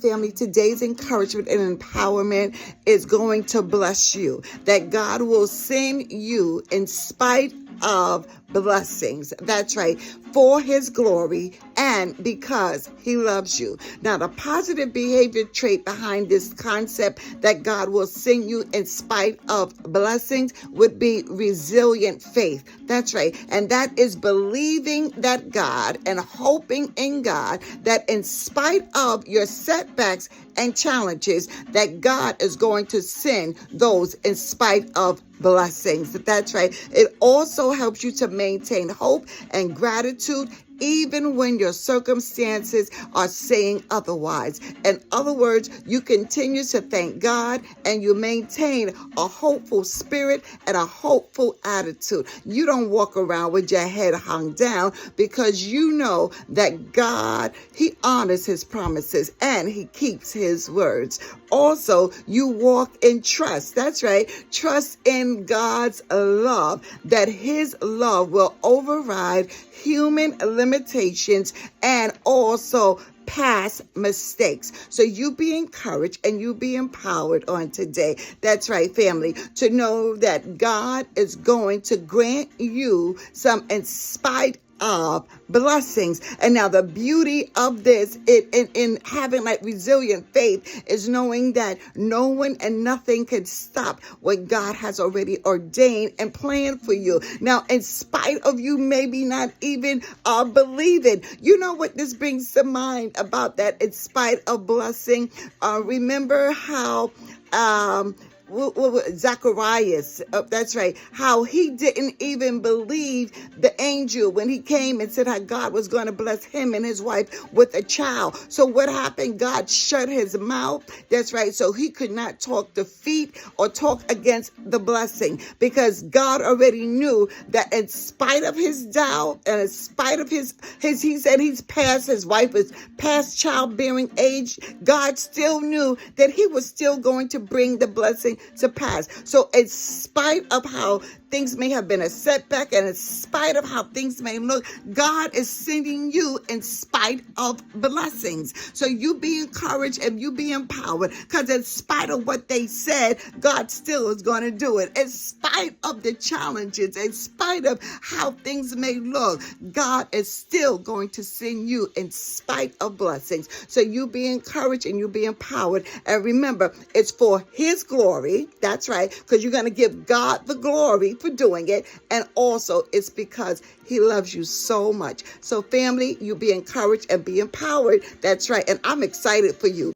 family, today's encouragement and empowerment is going to bless you. That God will send you in spite of blessings. That's right. For his glory and because he loves you. Now, the positive behavior trait behind this concept that God will send you in spite of blessings would be resilient faith. That's right. And that is believing that God and hoping in God that in spite of your setbacks and challenges, that God is going to send those in spite of blessings. That's right. It also helps you to maintain hope and gratitude even when your circumstances are saying otherwise. In other words, you continue to thank God and you maintain a hopeful spirit and a hopeful attitude. You don't walk around with your head hung down because you know that God, he honors his promises and he keeps his words. Also, you walk in trust. That's right. Trust in God's love, that his love will override human limitations and also past mistakes. So you be encouraged and you be empowered on today. That's right, family, to know that God is going to grant you some in spite of blessings. And now the beauty of this in having like resilient faith is knowing that no one and nothing can stop what God has already ordained and planned for you. Now, in spite of you maybe not even believing, you know what this brings to mind about that in spite of blessing. Remember how Zacharias, that's right, how he didn't even believe the angel when he came and said how God was going to bless him and his wife with a child. So what happened? God shut his mouth. That's right. So he could not talk defeat or talk against the blessing because God already knew that in spite of his doubt and in spite of his he said he's past, his wife is past childbearing age. God still knew that he was still going to bring the blessing to pass. So in spite of how things may have been a setback and in spite of how things may look, God is sending you in spite of blessings. So you be encouraged and you be empowered because in spite of what they said, God still is going to do it. In spite of the challenges, in spite of how things may look, God is still going to send you in spite of blessings. So you be encouraged and you be empowered. And remember, it's for his glory. That's right. Because you're going to give God the glory for doing it. And also it's because he loves you so much. So family, you be encouraged and be empowered. That's right. And I'm excited for you.